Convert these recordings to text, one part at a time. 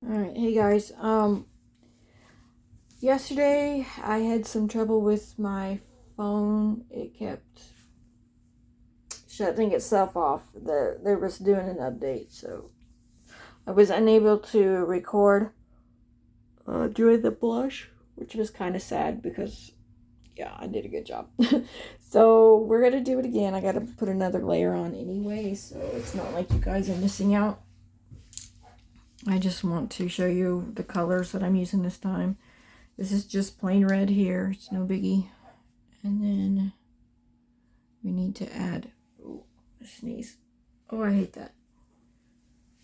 Alright, hey guys. Yesterday I had some trouble with my phone. It kept shutting itself off. There was doing an update, so I was unable to record during the blush, which was kind of sad because, yeah, I did a good job. So we're gonna do it again. I gotta put another layer on anyway, so it's not like you guys are missing out. I just want to show you the colors that I'm using this time. This is just plain red here. It's no biggie. And then we need to add, oh, a sneeze. Oh, I hate that.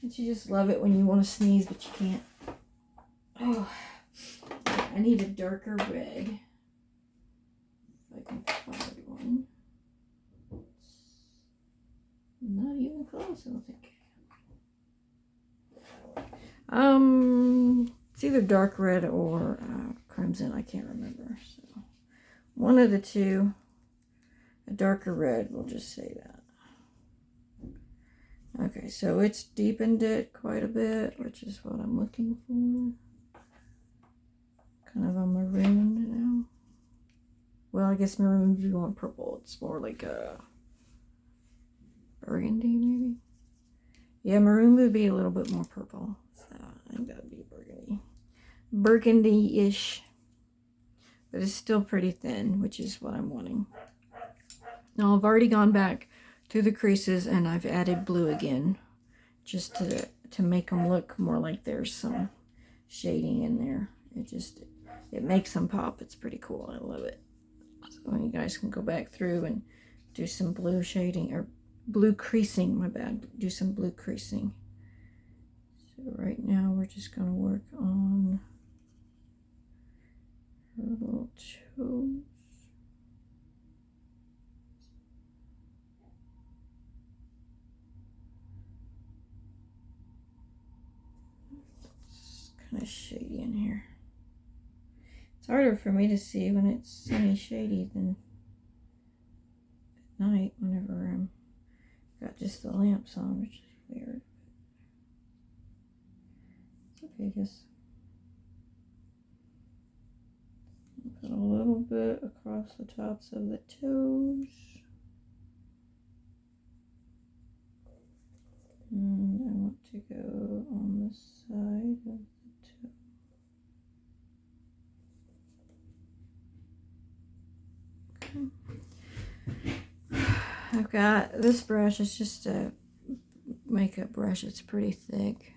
Don't you just love it when you want to sneeze, but you can't? Oh, I need a darker red. If I can find one. Not even close, I don't think. It's either dark red or crimson. I can't remember. So one of the two. A darker red, we'll just say that. Okay, so it's deepened it quite a bit, which is what I'm looking for. Kind of a maroon now. Well, I guess maroon if you want purple. It's more like a burgundy, maybe. Yeah, maroon would be a little bit more purple. So I think that would be burgundy. Burgundy-ish. But it's still pretty thin, which is what I'm wanting. Now, I've already gone back to the creases and I've added blue again. Just to make them look more like there's some shading in there. It makes them pop. It's pretty cool. I love it. So you guys can go back through and do some blue shading, or blue creasing, my bad. Do some blue creasing. So right now we're just going to work on her little toes. It's kind of shady in here. It's harder for me to see when it's semi-shady than at night whenever I'm got just the lamps on, which is weird. It's okay, I guess. Put a little bit across the tops of the toes. And I want to go on the side of the toe. I've got this brush. It's just a makeup brush. It's pretty thick.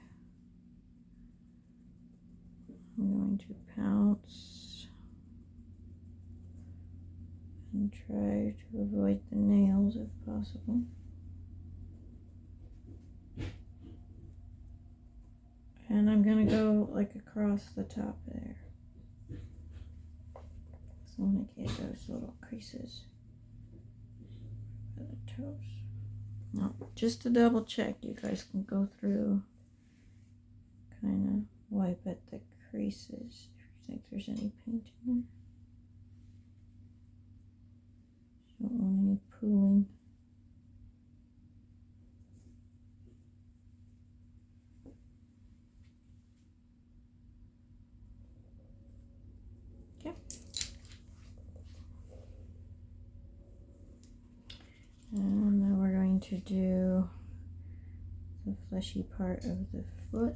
I'm going to pounce and try to avoid the nails if possible. And I'm gonna go like across the top there. So I want to get those little creases for the toes. Now, just to double check, you guys can go through, kind of wipe at the creases if you think there's any paint in there. Don't want any pooling. Okay. And now we're going to do the fleshy part of the foot.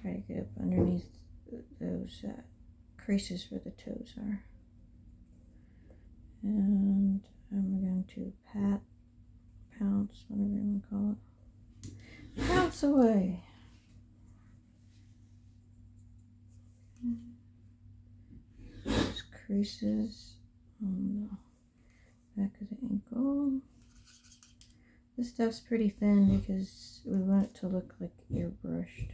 Try to get up underneath those creases where the toes are. And I'm going to pounce, whatever you want to call it. Pounce away. Those creases on the back of the ankle. This stuff's pretty thin because we want it to look like airbrushed.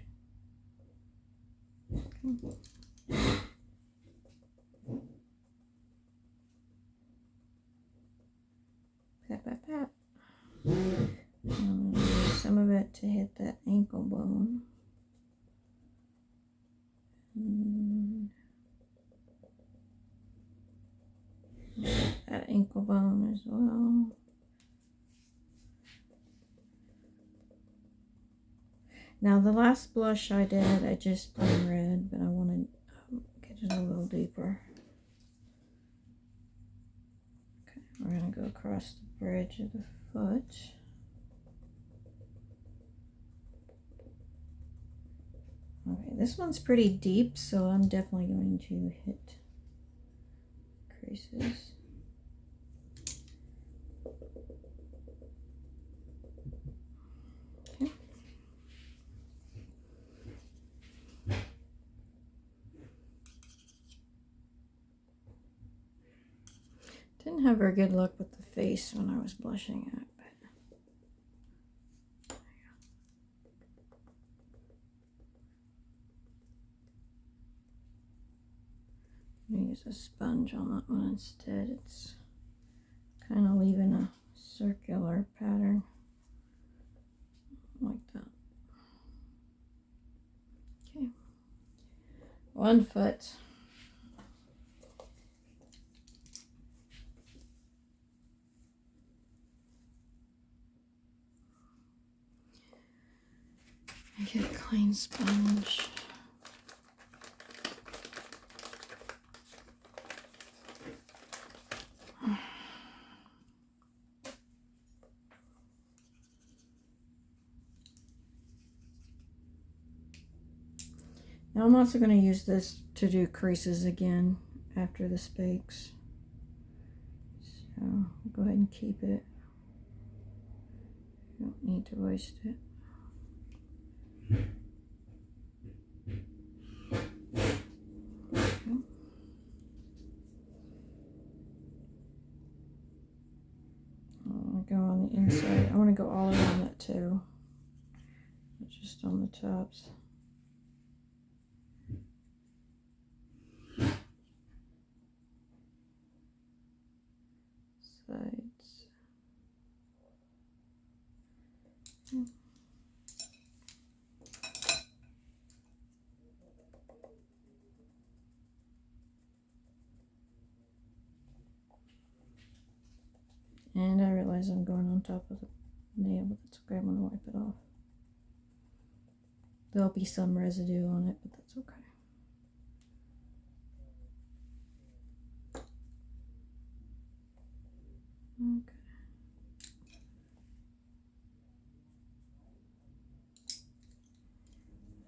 Pat, pat, pat. Use some of it to hit that ankle bone. And that ankle bone as well. Now the last blush I did, I just did red, but I want to get it a little deeper. Okay, we're going to go across the bridge of the foot. Okay, this one's pretty deep, so I'm definitely going to hit creases. Okay. Didn't have very good luck with the face when I was blushing it. I'm going to use a sponge on that one instead. It's kind of leaving a circular pattern like that. Okay, 1 foot. I get a clean sponge. Now I'm also going to use this to do creases again after the spakes. So I'll go ahead and keep it. You don't need to waste it. Go on the inside. I want to go all around it too, not just on the tops. Sides. And I realize I'm going on top of the nail, but that's okay. I'm going to wipe it off. There'll be some residue on it, but that's okay. Okay.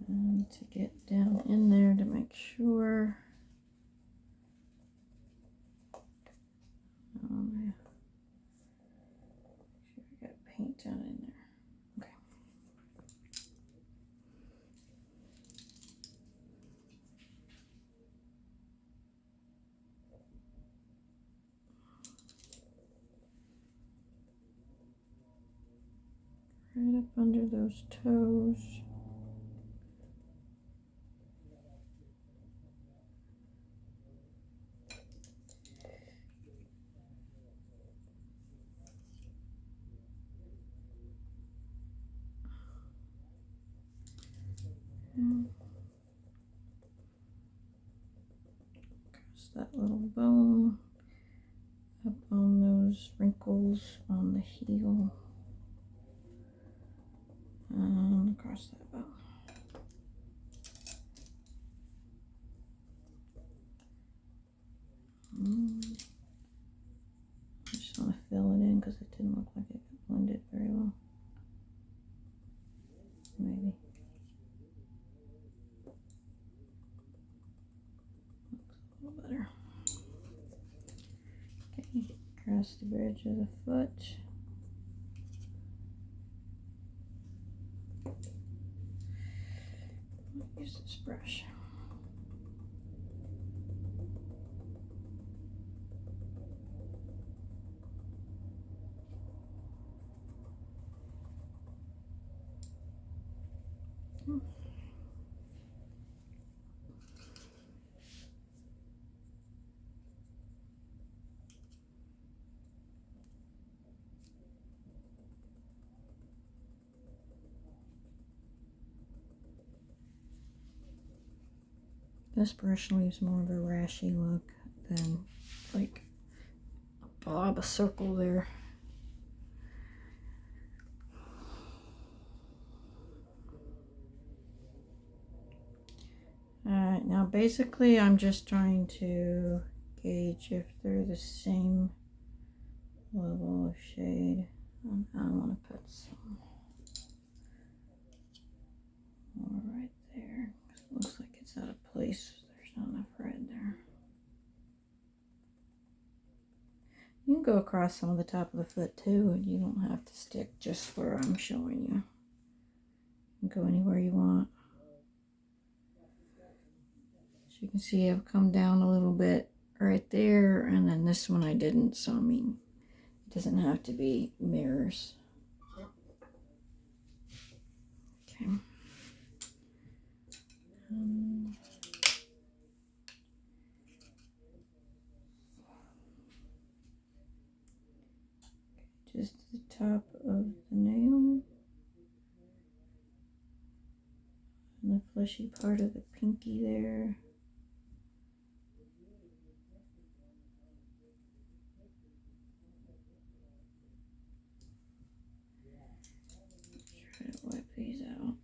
And to get down in there to make sure. Make sure we got paint down in there. Okay. Right up under those toes. Across that little bone, up on those wrinkles on the heel, and across that bone. I just want to fill it in because it didn't look like it blended very well. Maybe. Looks a little better. Okay, across the bridge of the foot. Use this brush. This brush leaves more of a rashy look than like a I'll have a circle there. Alright, now basically I'm just trying to gauge if they're the same level of shade. I want to put some more right there. It looks like it's out of place. There's not enough red there. You can go across some of the top of the foot too, and you don't have to stick just where I'm showing you. You can go anywhere you want. As you can see, I've come down a little bit right there, and then this one I didn't, so I mean, it doesn't have to be mirrors. Okay. Just the top of the nail. And the fleshy part of the pinky there. Try to wipe these out.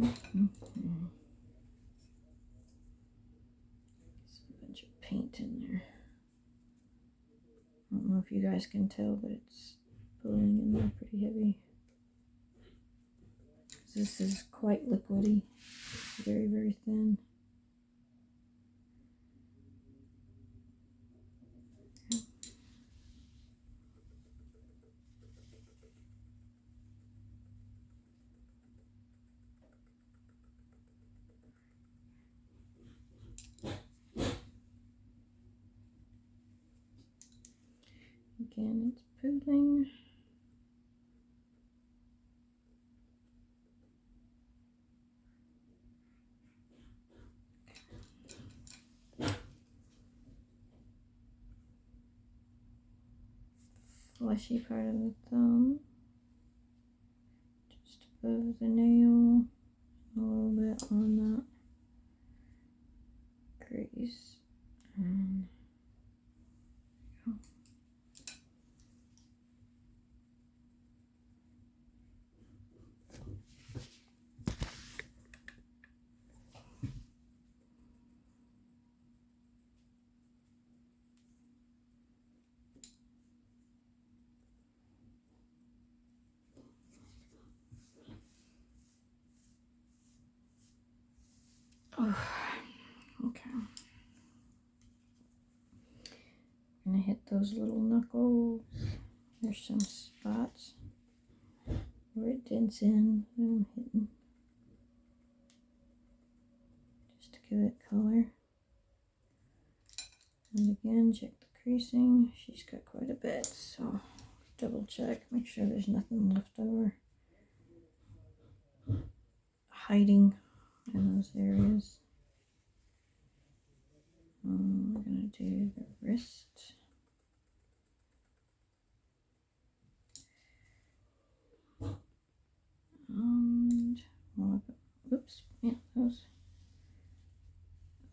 There's a bunch of paint in there. I don't know if you guys can tell, but it's pulling in there pretty heavy. This is quite liquidy, very, very thin. Again, it's pooling. Fleshy part of the thumb, just above the nail, a little bit on that crease. And okay. I'm gonna hit those little knuckles. There's some spots where it dents in that I'm hitting just to give it color. And again, check the creasing. She's got quite a bit, so double check, make sure there's nothing left over hiding in those areas. We're gonna do the wrist. And oops, yeah,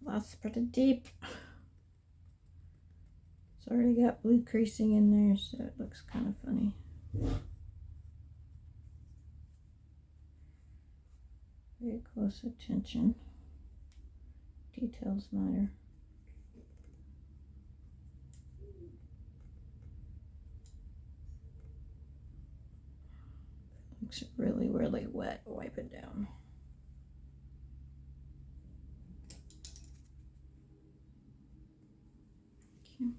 that's pretty deep. It's already got blue creasing in there, so it looks kind of funny. Very close attention. Details matter. Looks really, really wet. Wipe it down. Okay.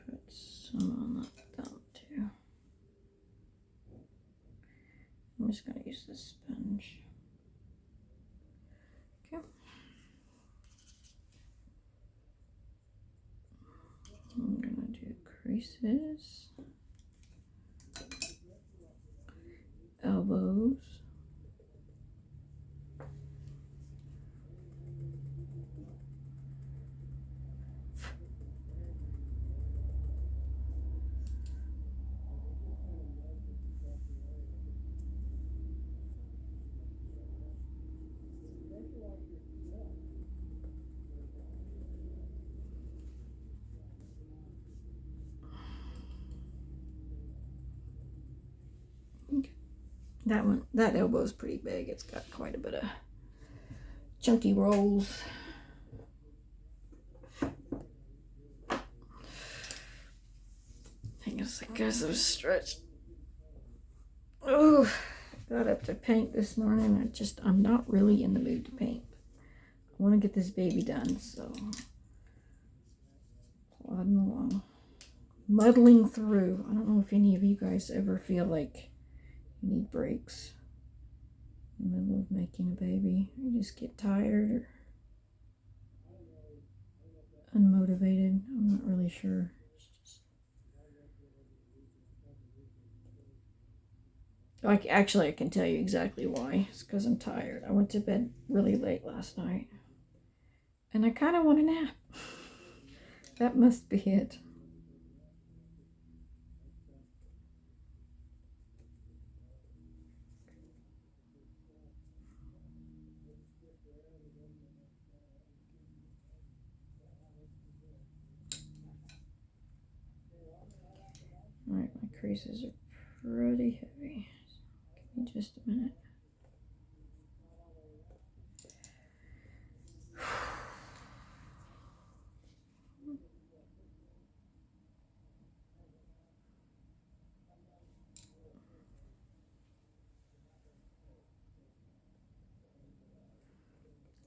Put some on that thumb too. I'm just going to use this sponge. Okay. I'm going to do creases, elbows, That elbow is pretty big. It's got quite a bit of chunky rolls. I guess I was stretched. Oh, got up to paint this morning. I'm not really in the mood to paint. I want to get this baby done, so plodding along, muddling through. I don't know if any of you guys ever feel like you need breaks in the middle of making a baby. You just get tired or unmotivated. I'm not really sure. Actually, I can tell you exactly why. It's because I'm tired. I went to bed really late last night, and I kind of want a nap. That must be it. Alright, my creases are pretty heavy. Give me just a minute.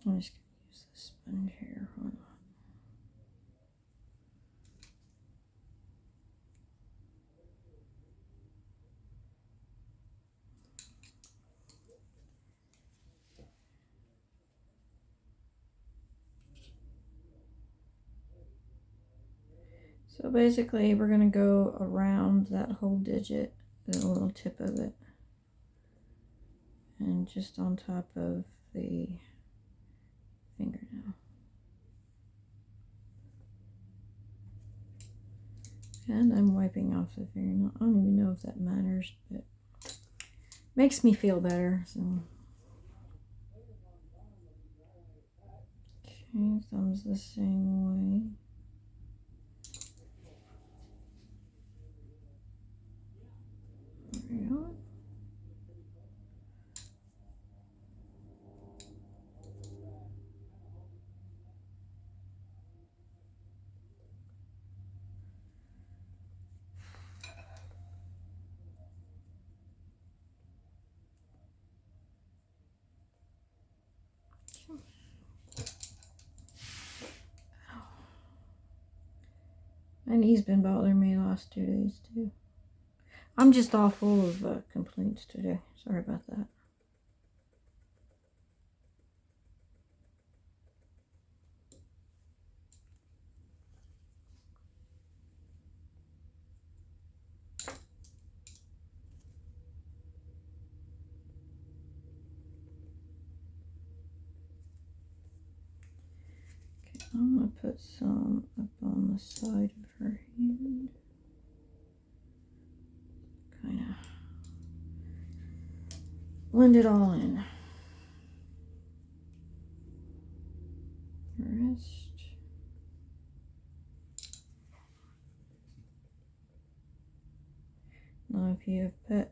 I'm just going to use this sponge here. Hold on. So basically, we're going to go around that whole digit, the little tip of it, and just on top of the fingernail. And I'm wiping off the fingernail. I don't even know if that matters, but makes me feel better. So, okay, thumbs the same way. There we go. My knee's been bothering me the last 2 days too. I'm just all full of complaints today. Sorry about that. Okay, I'm going to put some up on the side of her hand. Kind of blend it all in. Wrist. Now if you have put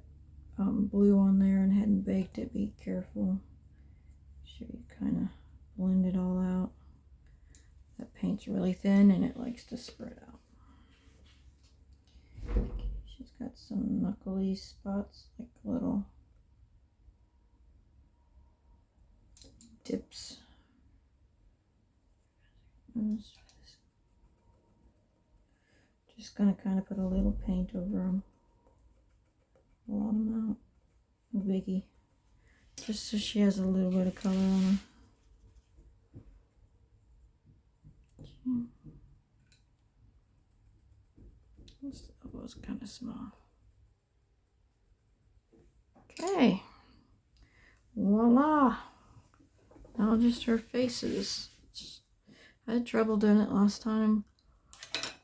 blue on there and hadn't baked it, be careful. Should you kind of blend it all out. That paint's really thin and it likes to spread out. Okay, she's got some knuckly spots, like little dips. Just gonna kind of put a little paint over them. A lot amount. No biggie. Just so she has a little bit of color on her. Okay. This was kind of small. Okay. Voila. Now just her faces. I had trouble doing it last time.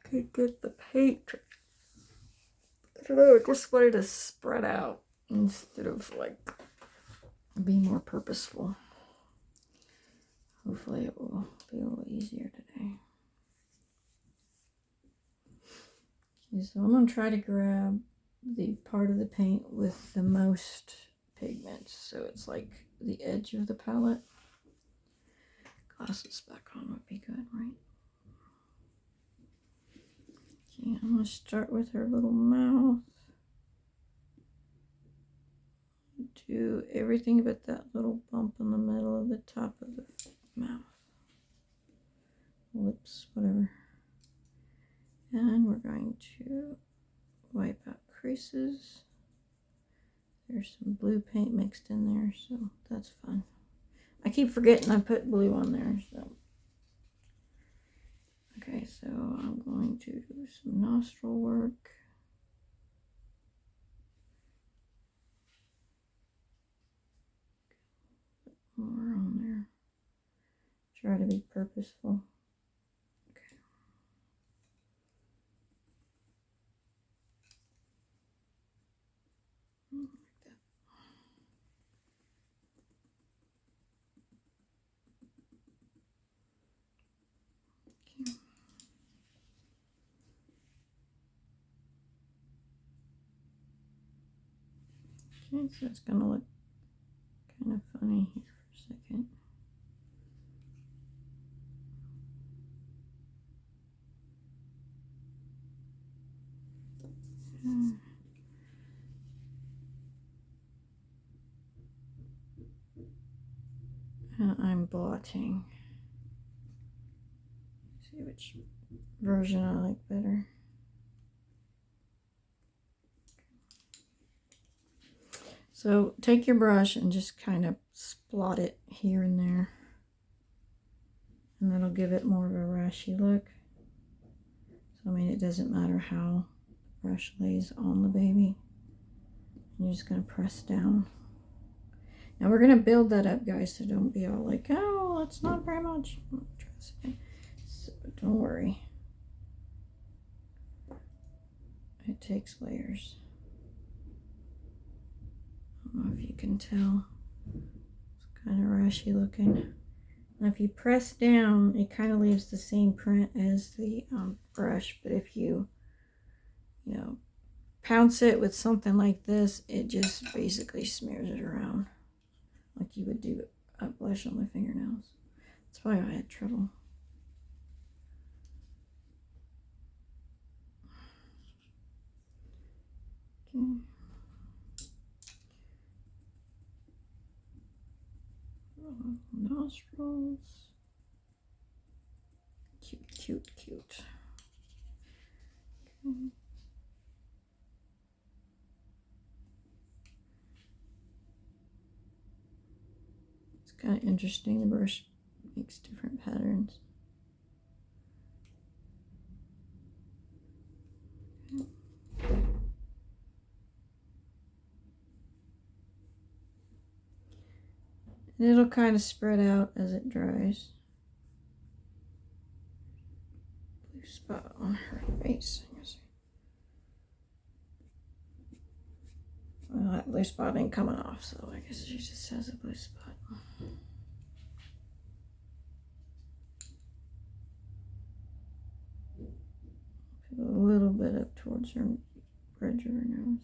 Could get the paint. I don't know, I just wanted to spread out instead of like be more purposeful. Hopefully it will be a little easier today. Okay, so I'm going to try to grab the part of the paint with the most pigment, so it's like the edge of the palette. Glasses back on would be good, right? Okay, I'm gonna start with her little mouth. Do everything but that little bump in the middle of the top of the mouth. Lips, whatever. And we're going to wipe out creases. There's some blue paint mixed in there, so that's fun. I keep forgetting I put blue on there, so. Okay, so I'm going to do some nostril work. More on there. Try to be purposeful. Okay. Like that. Okay. Okay, so it's gonna look kind of funny here for a second. And I'm blotting. See which version I like better. So take your brush and just kind of splot it here and there. And that'll give it more of a rashy look. So I mean, it doesn't matter how the brush lays on the baby. You're just going to press down. Now we're going to build that up, guys, so don't be all like, oh, that's not very much. So don't worry. It takes layers. I don't know if you can tell. It's kind of rashy looking. Now if you press down, it kind of leaves the same print as the brush, but if you pounce it with something like this, it just basically smears it around like you would do a blush on my fingernails. That's why I had trouble. Okay. Nostrils. Cute, cute, cute. Okay. It's kind of interesting. The brush makes different patterns. Okay. And it'll kind of spread out as it dries. Blue spot on her face. Well, that blue spot ain't coming off, so I guess she just has a blue spot. Put a little bit up towards her bridge of her nose.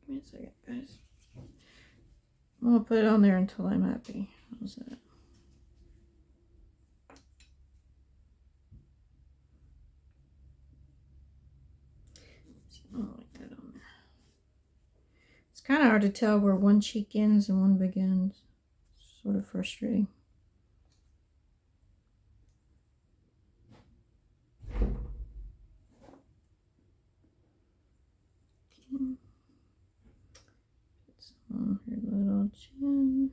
Give me a second, guys. I'm gonna put it on there until I'm happy. How's that? I don't like that on there. It's kind of hard to tell where one cheek ends and one begins. It's sort of frustrating. On her little chin,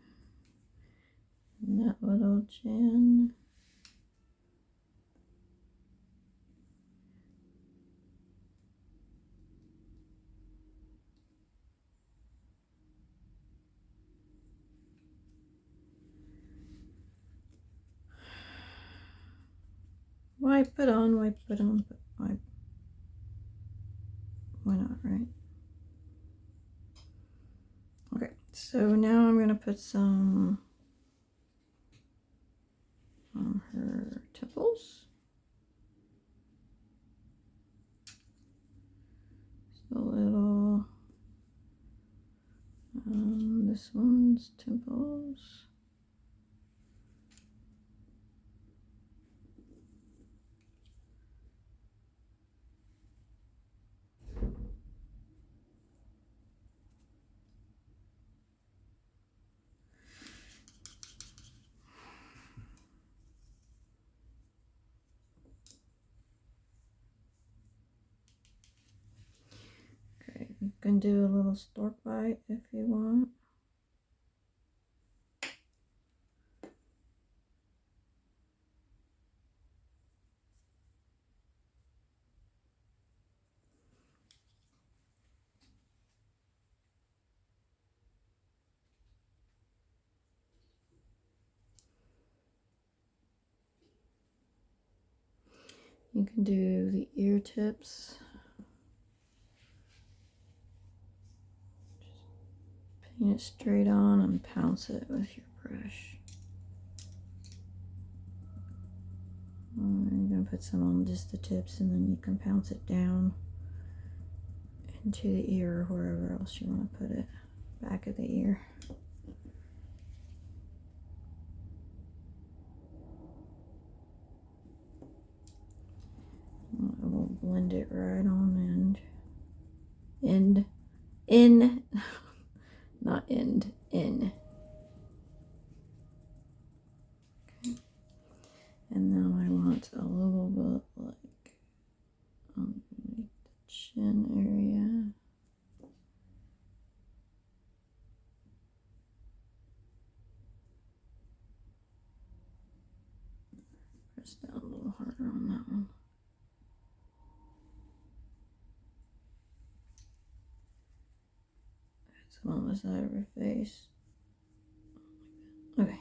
and that little chin. Wipe it on, wipe it on, wipe. Why not, right? So now I'm going to put some on her temples. So a little this one's temples. Okay, you can do a little stork bite if you want. You can do the ear tips. Just paint it straight on and pounce it with your brush. I'm going to put some on just the tips, and then you can pounce it down into the ear or wherever else you want to put it. Back of the ear. I will blend it right on in, not end, in. Okay. And now I want a little bit like underneath the chin area. Press down a little harder on that one. Some on the side of her face. Okay.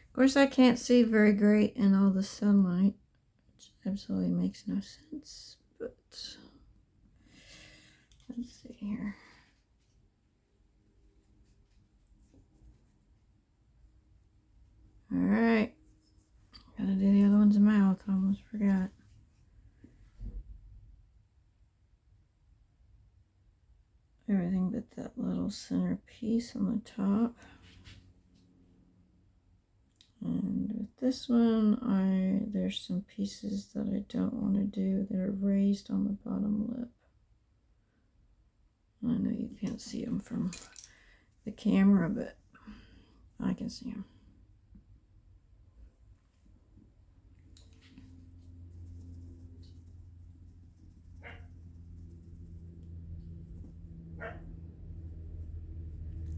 Of course, I can't see very great in all the sunlight, which absolutely makes no sense, but let's see here. All right. Gotta do the other one's mouth. I almost forgot. Everything but that little center piece on the top. And with this one, there's some pieces that I don't want to do that are raised on the bottom lip. I know you can't see them from the camera, but I can see them.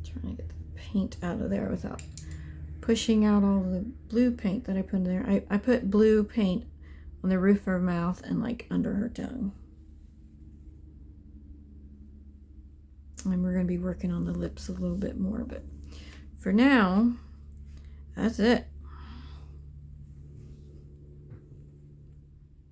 Trying to get the paint out of there without pushing out all the blue paint that I put in there. I put blue paint on the roof of her mouth and like under her tongue. And we're going to be working on the lips a little bit more, but for now, that's it.